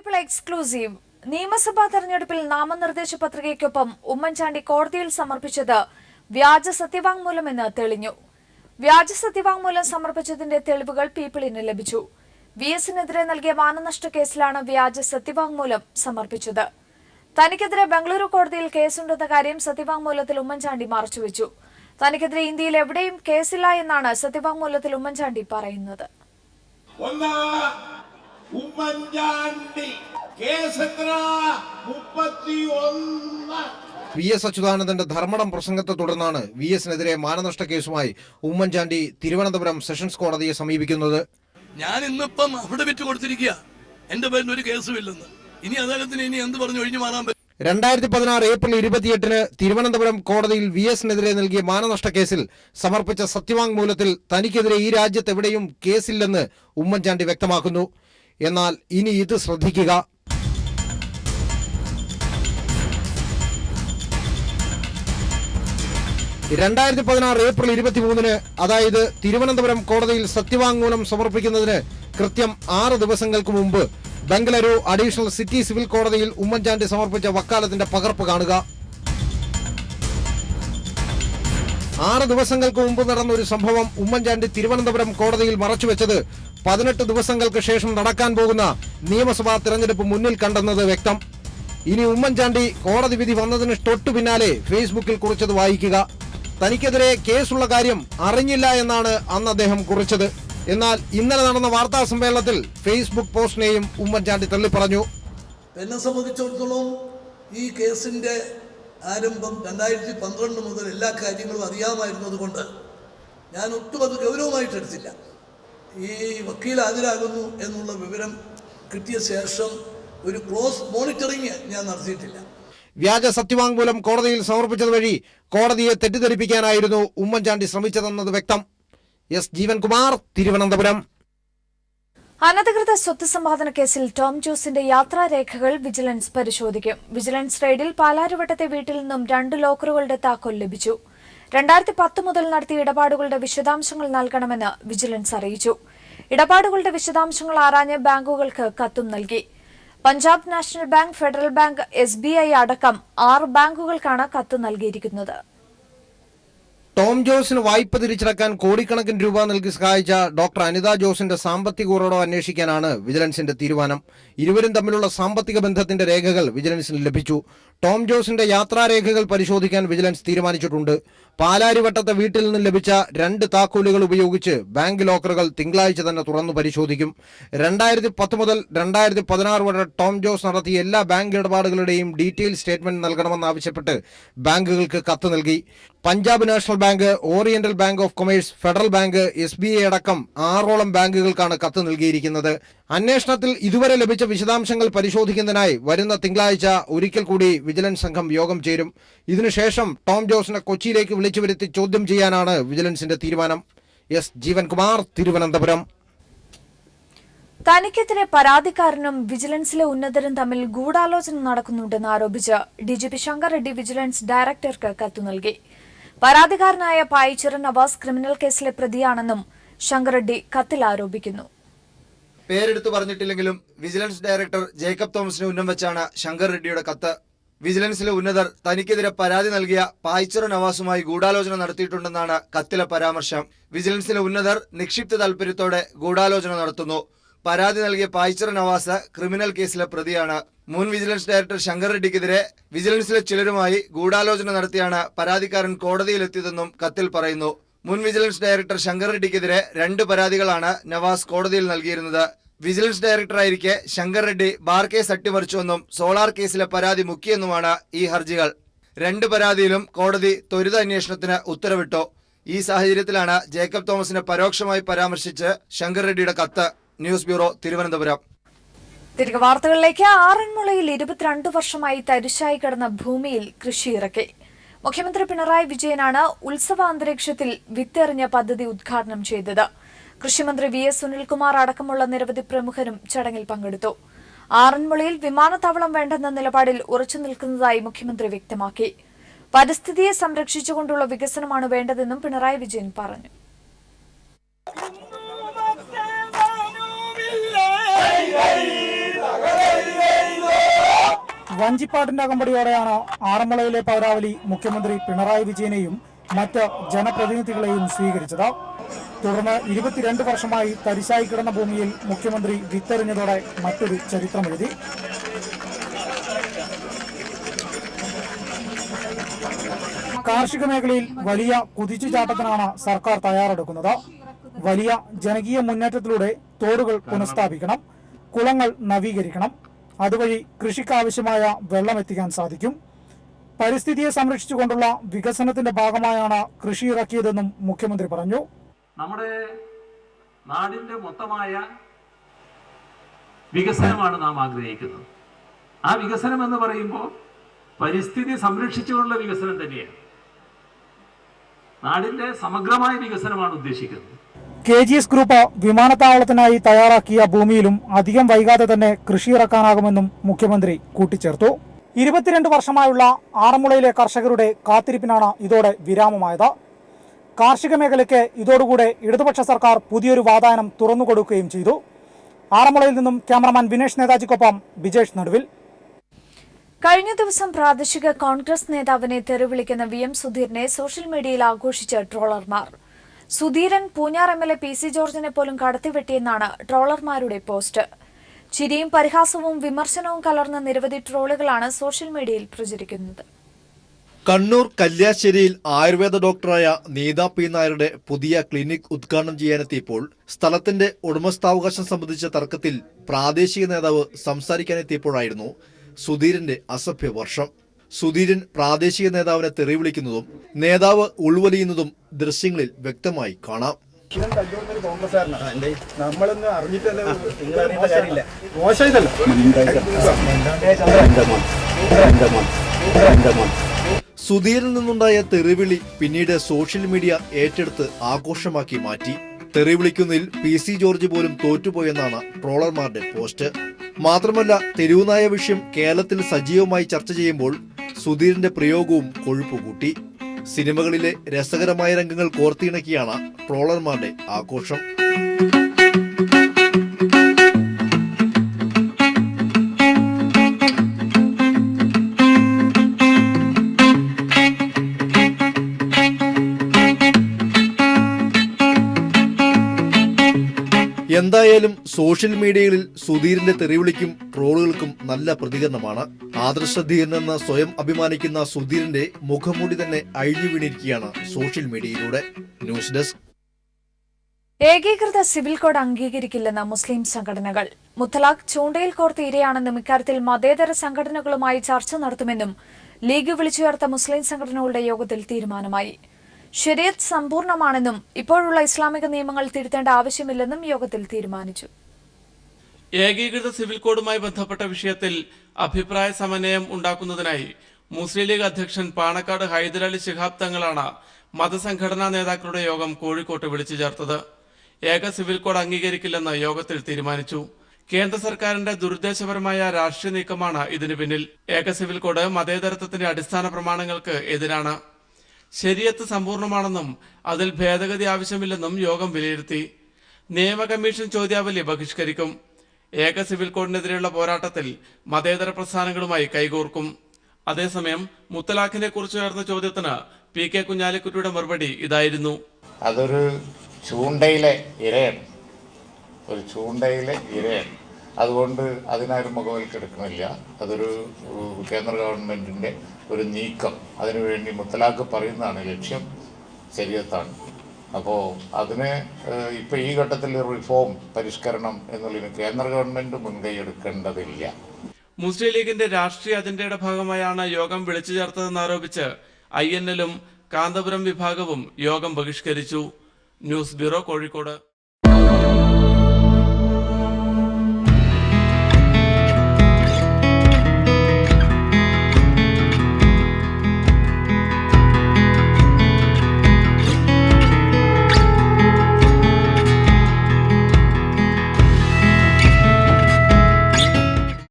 People exclusive. നിയമസഭാ തെരഞ്ഞെടുപ്പിൽ നാമനിർദ്ദേശ പത്രികയ്ക്കൊപ്പം ഉമ്മൻചാണ്ടി കോടതിയിൽ സമർപ്പിച്ചത് വ്യാജ സത്യവാങ്മൂലമെന്ന് തെളിഞ്ഞു. വ്യാജ സത്യവാങ്മൂലം സമർപ്പിച്ചതിന്റെ തെളിവുകൾ പീപ്പിളിന് ലഭിച്ചു. VS-നെതിരെ നൽകിയ മാനനഷ്ട കേസിലാണ് വ്യാജ സത്യവാങ്മൂലം സമർപ്പിച്ചത്. തനിക്കെതിരെ ബംഗളൂരു കോടതിയിൽ കേസുണ്ടെന്ന കാര്യം സത്യവാങ്മൂലത്തിൽ ഉമ്മൻചാണ്ടി മറച്ചുവെച്ചു. തനിക്കെതിരെ ഇന്ത്യയിൽ എവിടെയും കേസില്ല എന്നാണ് സത്യവാങ്മൂലത്തിൽ ഉമ്മൻചാണ്ടി പറയുന്നത്. VS അച്യുതാനന്ദന്റെ ധർമ്മടം പ്രസംഗത്തെ തുടർന്നാണ് VS-നെതിരെ മാനനഷ്ട കേസുമായി ഉമ്മൻചാണ്ടി തിരുവനന്തപുരം സെഷൻസ് കോടതിയെ സമീപിക്കുന്നത്. ഞാൻ ഇന്നിപ്പം അവിടെ വിറ്റ് കൊടുത്തിരിക്കുക, എന്റെ പേരിൽ ഒരു കേസുമില്ലെന്ന്. ഇനി അദ്ദേഹത്തിന് ഇനി എന്ത് പറഞ്ഞു ഒഴിഞ്ഞു മാറാൻ പറ്റും? 2016 ഏപ്രിൽ 28 തിരുവനന്തപുരം കോടതിയിൽ VS-നെതിരെ നൽകിയ മാനനഷ്ട കേസിൽ സമർപ്പിച്ച സത്യവാങ്മൂലത്തിൽ തനിക്കെതിരെ ഈ രാജ്യത്ത് എവിടെയും കേസില്ലെന്ന് ഉമ്മൻചാണ്ടി വ്യക്തമാക്കുന്നു. എന്നാൽ ഇനി ഇത് ശ്രദ്ധിക്കുക. ഏപ്രിൽ 23 അതായത് തിരുവനന്തപുരം കോടതിയിൽ സത്യവാങ്മൂലം സമർപ്പിക്കുന്നതിന് കൃത്യം 6 ദിവസങ്ങൾക്ക് മുമ്പ് ബംഗളൂരു അഡീഷണൽ സിറ്റി സിവിൽ കോടതിയിൽ ഉമ്മൻചാണ്ടി സമർപ്പിച്ച വക്കാലത്തിന്റെ പകർപ്പ് കാണുക. 6 ദിവസങ്ങൾക്ക് മുമ്പ് നടന്ന ഒരു സംഭവം ഉമ്മൻചാണ്ടി തിരുവനന്തപുരം കോടതിയിൽ മറച്ചുവെച്ചത് 18 ദിവസങ്ങൾക്ക് ശേഷം നടക്കാൻ പോകുന്ന നിയമസഭാ തെരഞ്ഞെടുപ്പ് മുന്നിൽ കണ്ടെന്നത് വ്യക്തം. ഇനി ഉമ്മൻചാണ്ടി കോടതി വിധി വന്നതിന് തൊട്ടു പിന്നാലെ ഫേസ്ബുക്കിൽ കുറിച്ചത് വായിക്കുക. തനിക്കെതിരെ കേസുള്ള കാര്യം അറിഞ്ഞില്ല എന്നാണ് അന്ന് അദ്ദേഹം കുറിച്ചത്. എന്നാൽ ഇന്നലെ നടന്ന വാർത്താ സമ്മേളനത്തിൽ ഫേസ്ബുക്ക് പോസ്റ്റിനെയും ഉമ്മൻചാണ്ടി തള്ളിപ്പറഞ്ഞു. എന്നെ സംബന്ധിച്ചിടത്തോളം ഈ കേസിന്റെ ആരംഭം 2012 മുതൽ എല്ലാ കാര്യങ്ങളും അറിയാമായിരുന്നത് കൊണ്ട് ഞാൻ ഒട്ടും അത് ഗൗരവമായിട്ടെടുത്തില്ല. ഈ വക്കീൽ ഹാജരാകുന്നു എന്നുള്ള വിവരം കിട്ടിയ ശേഷം ഒരു ക്ലോസ് മോണിറ്ററിംഗ് ഞാൻ നടത്തിയിട്ടില്ല. വ്യാജ സത്യവാങ്മൂലം കോടതിയിൽ സമർപ്പിച്ചത് വഴി കോടതിയെ തെറ്റിദ്ധരിപ്പിക്കാനായിരുന്നു ഉമ്മൻചാണ്ടി ശ്രമിച്ചതെന്നത് വ്യക്തം. എസ് ജീവൻകുമാർ, തിരുവനന്തപുരം. അനധികൃത സ്വത്ത് സമ്പാദന കേസിൽ ടോം ജോസിന്റെ യാത്രാരേഖകൾ വിജിലൻസ് പരിശോധിക്കും. വിജിലൻസ് റെയ്ഡിൽ പാലാരിവട്ടത്തെ വീട്ടിൽ നിന്നും 2 ലോക്കറുകളുടെ താക്കോൽ ലഭിച്ചു. 2010 മുതൽ നടത്തിയ ഇടപാടുകളുടെ വിശദാംശങ്ങൾ നൽകണമെന്ന് വിജിലൻസ് അറിയിച്ചു. ഇടപാടുകളുടെ വിശദാംശങ്ങൾ ആരാഞ്ഞ് ബാങ്കുകൾക്ക് കത്തും നൽകി. Punjab national bank, federal bank, SBI അടക്കം 6 ബാങ്കുകൾക്കാണ് കത്ത് നൽകിയിരിക്കുന്നത്. ടോം ജോസിന് വായ്പ തിരിച്ചടക്കാൻ കോടിക്കണക്കിന് രൂപ നൽകി സഹായിച്ച ഡോക്ടർ അനിത ജോസിന്റെ സാമ്പത്തിക ഉറവിടം അന്വേഷിക്കാനാണ് വിജിലൻസിന്റെ തീരുമാനം. ഇരുവരും തമ്മിലുള്ള സാമ്പത്തിക ബന്ധത്തിന്റെ രേഖകൾ വിജിലൻസിന് ലഭിച്ചു. ടോം ജോസിന്റെ യാത്രാരേഖകൾ പരിശോധിക്കാൻ വിജിലൻസ് തീരുമാനിച്ചിട്ടുണ്ട്. പാലാരിവട്ടത്തെ വീട്ടിൽ നിന്ന് ലഭിച്ച 2 താക്കോലുകൾ ഉപയോഗിച്ച് ബാങ്ക് ലോക്കറുകൾ തിങ്കളാഴ്ച തന്നെ തുറന്നു പരിശോധിക്കും. 2010 മുതൽ 2016 വരെ ടോം ജോസ് നടത്തിയ എല്ലാ ബാങ്ക് ഇടപാടുകളുടെയും ഡീറ്റെയിൽ സ്റ്റേറ്റ്മെന്റ് നൽകണമെന്നാവശ്യപ്പെട്ട് ബാങ്കുകൾക്ക് കത്ത് നൽകി. Punjab national bank, oriental bank of commerce, federal bank, SBI അടക്കം 6ഓളം ബാങ്കുകൾക്കാണ് കത്ത് നൽകിയിരിക്കുന്നത്. അന്വേഷണത്തിൽ ഇതുവരെ ലഭിച്ച വിശദാംശങ്ങൾ പരിശോധിക്കുന്നതിനായി വരുന്ന തിങ്കളാഴ്ച ഒരിക്കൽ കൂടി വിജിലൻസ് സംഘം യോഗം ചേരും. ഇതിനുശേഷം ടോം ജോസിനെ കൊച്ചിയിലേക്ക് വിളിച്ചു വരുത്തി ചോദ്യം ചെയ്യാനാണ് വിജിലൻസിന്റെ തീരുമാനം. എസ് ജീവൻകുമാർ, തിരുവനന്തപുരം. തനിക്കെതിരെ പരാതിക്കാരനും വിജിലൻസിലെ ഉന്നതരും തമ്മിൽ ഗൂഢാലോചന നടക്കുന്നുണ്ടെന്ന് ആരോപിച്ച് DGP ശങ്കർ റെഡ്ഡി വിജിലൻസ് ഡയറക്ടർക്ക് കത്ത് നൽകി. പരാതിക്കാരനായ പായിച്ചിറ നവാസ് ക്രിമിനൽ കേസിലെ പ്രതിയാണെന്നും ശങ്കർ റെഡ്ഡി കത്തിൽ ആരോപിക്കുന്നു. പേരെടുത്തു പറഞ്ഞിട്ടില്ലെങ്കിലും വിജിലൻസ് ഡയറക്ടർ ജേക്കബ് തോമസിന് ഉന്നം വെച്ചാണ് ശങ്കർ റെഡ്ഡിയുടെ കത്ത്. വിജിലൻസിലെ ഉന്നതർ തനിക്കെതിരെ പരാതി നൽകിയ പായിച്ചിറ നവാസുമായി ഗൂഢാലോചന നടത്തിയിട്ടുണ്ടെന്നാണ് കത്തിലെ പരാമർശം. വിജിലൻസിലെ ഉന്നതർ നിക്ഷിപ്ത താൽപര്യത്തോടെ ഗൂഢാലോചന നടത്തുന്നു. പരാതി നൽകിയ പായിച്ചിറ നവാസ് ക്രിമിനൽ കേസിലെ പ്രതിയാണ്. മുൻ വിജിലൻസ് ഡയറക്ടർ ശങ്കർ റെഡ്ഡിക്കെതിരെ വിജിലൻസിലെ ചിലരുമായി ഗൂഢാലോചന നടത്തിയാണ് പരാതിക്കാരൻ കോടതിയിലെത്തിയതെന്നും കത്തിൽ പറയുന്നു. മുൻ വിജിലൻസ് ഡയറക്ടർ ശങ്കർ റെഡ്ഡിക്കെതിരെ 2 പരാതികളാണ് നവാസ് കോടതിയിൽ നൽകിയിരുന്നത്. വിജിലൻസ് ഡയറക്ടറായിരിക്കെ ശങ്കർ റെഡ്ഡി ബാർ കേസ് അട്ടിമറിച്ചുവെന്നും സോളാർ കേസിലെ പരാതി മുക്കിയെന്നുമാണ് ഈ ഹർജികൾ. 2 പരാതിയിലും കോടതി ത്വരിത അന്വേഷണത്തിന് ഉത്തരവിട്ടു. ഈ സാഹചര്യത്തിലാണ് ജേക്കബ് തോമസിനെ പരോക്ഷമായി പരാമർശിച്ച് ശങ്കർ റെഡ്ഡിയുടെ കത്ത്. News bureau, Thiruvananthapuram. തിരികെ വാർത്തകളിലേക്ക്. ആറന്മുളയിൽ 22 വർഷമായി തരിശായി കിടന്ന ഭൂമിയിൽ കൃഷിയിറക്കി. മുഖ്യമന്ത്രി പിണറായി വിജയനാണ് ഉത്സവ അന്തരീക്ഷത്തിൽ വിത്തെറിഞ്ഞ പദ്ധതി ഉദ്ഘാടനം ചെയ്തത്. കൃഷിമന്ത്രി VS സുനിൽകുമാർ അടക്കമുള്ള നിരവധി പ്രമുഖരും ചടങ്ങിൽ പങ്കെടുത്തു. ആറന്മുളയിൽ വിമാനത്താവളം വേണ്ടെന്ന നിലപാടിൽ ഉറച്ചു നിൽക്കുന്നതായി മുഖ്യമന്ത്രി വ്യക്തമാക്കി. പരിസ്ഥിതിയെ സംരക്ഷിച്ചുകൊണ്ടുള്ള വികസനമാണ് വേണ്ടതെന്നും പിണറായി വിജയൻ പറഞ്ഞു. hey, hey, hey, hey. വഞ്ചിപ്പാട്ടിന്റെ അകമ്പടിയോടെയാണ് ആറന്മുളയിലെ പൗരാവലി മുഖ്യമന്ത്രി പിണറായി വിജയനെയും മറ്റ് ജനപ്രതിനിധികളെയും സ്വീകരിച്ചത്. തുടർന്ന് 22 വർഷമായി തരിശായി കിടന്ന ഭൂമിയിൽ മുഖ്യമന്ത്രി വിത്തെറിഞ്ഞതോടെ മറ്റൊരു ചരിത്രമെഴുതി. കാർഷിക മേഖലയിൽ വലിയ കുതിച്ചുചാട്ടത്തിനാണ് സർക്കാർ തയ്യാറെടുക്കുന്നത്. വലിയ ജനകീയ മുന്നേറ്റത്തിലൂടെ തോടുകൾ പുനഃസ്ഥാപിക്കണം, കുളങ്ങൾ നവീകരിക്കണം. അതുവഴി കൃഷിക്കാവശ്യമായ വെള്ളം എത്തിക്കാൻ സാധിക്കും. പരിസ്ഥിതിയെ സംരക്ഷിച്ചുകൊണ്ടുള്ള വികസനത്തിന്റെ ഭാഗമായാണ് കൃഷി ഇറക്കിയതെന്നും മുഖ്യമന്ത്രി പറഞ്ഞു. നമ്മുടെ നാടിന്റെ മൊത്തമായ വികസനമാണ് നാം ആഗ്രഹിക്കുന്നത്. ആ വികസനം എന്ന് പറയുമ്പോൾ പരിസ്ഥിതി സംരക്ഷിച്ചുകൊണ്ടുള്ള വികസനം തന്നെയാണ്. നാടിന്റെ സമഗ്രമായ വികസനമാണ് ഉദ്ദേശിക്കുന്നത്. KGS ഗ്രൂപ്പ് വിമാനത്താവളത്തിനായി തയ്യാറാക്കിയ ഭൂമിയിലും അധികം വൈകാതെ തന്നെ കൃഷി ഇറക്കാനാകുമെന്നും മുഖ്യമന്ത്രി കൂട്ടിച്ചേർത്തു. 22 വർഷമായുള്ള ആറന്മുളയിലെ കർഷകരുടെ കാത്തിരിപ്പിനാണ് ഇതോടെ വിരാമമായത്. കാർഷിക മേഖലയ്ക്ക് ഇതോടുകൂടെ ഇടതുപക്ഷ സർക്കാർ പുതിയൊരു വാതായനം തുറന്നുകൊടുക്കുകയും ചെയ്തു. ആറന്മുളയിൽ നിന്നും ക്യാമറമാൻ വിനേഷ് നേതാജിക്കൊപ്പം ബിജേഷ് നടുവിൽ. കഴിഞ്ഞ ദിവസം പ്രാദേശിക കോൺഗ്രസ് നേതാവിനെ തെറിവിളിക്കുന്ന VM സുധീരനെ സോഷ്യൽ മീഡിയയിൽ ആഘോഷിച്ച് ട്രോളർമാർ. സുധീരൻ പൂഞ്ഞാർ MLA PC ജോർജിനെ പോലും കടത്തിവെട്ടിയെന്നാണ് ട്രോളർമാരുടെ പോസ്റ്റ്. ചിരിയും പരിഹാസവും വിമർശനവും കലർന്ന നിരവധി ട്രോളുകളാണ് സോഷ്യൽ മീഡിയയിൽ പ്രചരിക്കുന്നത്. കണ്ണൂർ കല്യാശ്ശേരിയിൽ ആയുർവേദ ഡോക്ടറായ നീത P നായരുടെ പുതിയ ക്ലിനിക് ഉദ്ഘാടനം ചെയ്യാനെത്തിയപ്പോൾ സ്ഥലത്തിന്റെ ഉടമസ്ഥാവകാശം സംബന്ധിച്ച തർക്കത്തിൽ പ്രാദേശിക നേതാവ് സംസാരിക്കാനെത്തിയപ്പോഴായിരുന്നു സുധീരന്റെ അസഭ്യവർഷം. സുധീരൻ പ്രാദേശിക നേതാവിനെ തെറിവിളിക്കുന്നതും നേതാവ് ഉൾവലിയുന്നതും ദൃശ്യങ്ങളിൽ വ്യക്തമായി കാണാം. സുധീരനിൽ നിന്നുണ്ടായ തെറിവിളി പിന്നീട് സോഷ്യൽ മീഡിയ ഏറ്റെടുത്ത് ആഘോഷമാക്കി മാറ്റി. തെറിവിളിക്കുന്നതിൽ PC ജോർജ് പോലും തോറ്റുപോയെന്നാണ് ട്രോളർമാരുടെ പോസ്റ്റ്. മാത്രമല്ല, തെരുവുനായ വിഷയം കേരളത്തിൽ സജീവമായി ചർച്ച ചെയ്യുമ്പോൾ സുധീരന്റെ പ്രയോഗവും കൊഴുപ്പുകൂട്ടി. സിനിമകളിലെ രസകരമായ രംഗങ്ങൾ കോർത്തിണക്കിയാണ് ട്രോളർമാരുടെ ആഘോഷം. എന്തായാലും സോഷ്യൽ മീഡിയകളിൽ സുധീരന്റെ തെറിവിളിക്കും ട്രോളുകൾക്കും നല്ല പ്രതികരണമാണ്. ആദർശധീരനെന്ന് സ്വയം അഭിമാനിക്കുന്ന സുധീരന്റെ മുഖംമൂടി തന്നെ അഴിഞ്ഞു വീണിരിക്കുകയാണ് സോഷ്യൽ മീഡിയയിലൂടെ. News desk. ഏകീകൃത സിവിൽ കോഡ് അംഗീകരിക്കില്ലെന്ന് മുസ്ലിം സംഘടനകൾ. മുത്തലാഖ് ചൂണ്ടയിൽ കോർത്ത് ഇരയാണെന്നും ഇക്കാര്യത്തിൽ മതേതര സംഘടനകളുമായി ചർച്ച നടത്തുമെന്നും ലീഗ് വിളിച്ചുയർത്ത മുസ്ലിം സംഘടനകളുടെ യോഗത്തിൽ തീരുമാനമായി. ശരീഅത്ത് സമ്പൂർണ്ണമാണെന്നും ഇപ്പോഴുള്ള ഇസ്ലാമിക നിയമങ്ങൾ തിരുത്തേണ്ട ആവശ്യമില്ലെന്നും യോഗത്തിൽ തീരുമാനിച്ചു. ഏകീകൃത സിവിൽ കോഡുമായി ബന്ധപ്പെട്ട വിഷയത്തിൽ അഭിപ്രായ സമന്വയം ഉണ്ടാക്കുന്നതിനായി മുസ്ലിം ലീഗ് അധ്യക്ഷൻ പാണക്കാട് ഹൈദരലി ശിഹാബ് തങ്ങളാണ് മതസംഘടനാ നേതാക്കളുടെ യോഗം കോഴിക്കോട്ട് വിളിച്ചു ചേർത്തത്. ഏക സിവിൽ കോഡ് അംഗീകരിക്കില്ലെന്ന് യോഗത്തിൽ തീരുമാനിച്ചു. കേന്ദ്ര സർക്കാരിന്റെ ദുരുദ്ദേശപരമായ രാഷ്ട്രീയ നീക്കമാണ് ഇതിനു പിന്നിൽ. ഏക സിവിൽ കോഡ് മതേതരത്വത്തിന്റെ അടിസ്ഥാന പ്രമാണങ്ങൾക്ക് എതിരാണ്. ശരീഅത്ത് സമ്പൂർണ്ണമാണെന്നും അതിൽ ഭേദഗതി ആവശ്യമില്ലെന്നും യോഗം വിലയിരുത്തി. നിയമ കമ്മീഷൻ ചോദ്യാവലി ബഹിഷ്കരിക്കും. ഏക സിവിൽ കോഡിനെതിരെയുള്ള പോരാട്ടത്തിൽ മതേതര പ്രസ്ഥാനങ്ങളുമായി കൈകോർക്കും. അതേസമയം മുത്തലാഖിനെ കുറിച്ച് ഉയർന്ന ചോദ്യത്തിന് PK കുഞ്ഞാലിക്കുട്ടിയുടെ മറുപടി ഇതായിരുന്നു. അതൊരു ചൂണ്ടയിലെ ഇരയാണ്, ഒരു ചൂണ്ടയിലെ ഇരയാണ്. അതുകൊണ്ട് അതിനാരും മുഖവിലക്കെടുക്കുന്നില്ല. അതൊരു കേന്ദ്ര ഗവൺമെന്റിന്റെ ഒരു നീക്കം. അതിനുവേണ്ടി മുത്തലാഖ് പറയുന്നതാണ് ലക്ഷ്യം, ശരീഅത്താണ്. അപ്പോൾ അതിന് ഇപ്പം ഈ ഘട്ടത്തിൽ റിഫോം, പരിഷ്കരണം എന്നുള്ളതിന് കേന്ദ്ര ഗവൺമെന്റ് മുൻകൈ എടുക്കേണ്ടതില്ല. മുസ്ലിം ലീഗിന്റെ രാഷ്ട്രീയ അജണ്ടയുടെ ഭാഗമായാണ് യോഗം വിളിച്ചു ചേർത്തതെന്നാരോപിച്ച് INL-ഉം കാന്തപുരം വിഭാഗവും യോഗം ബഹിഷ്കരിച്ചു. News bureau, Kozhikode.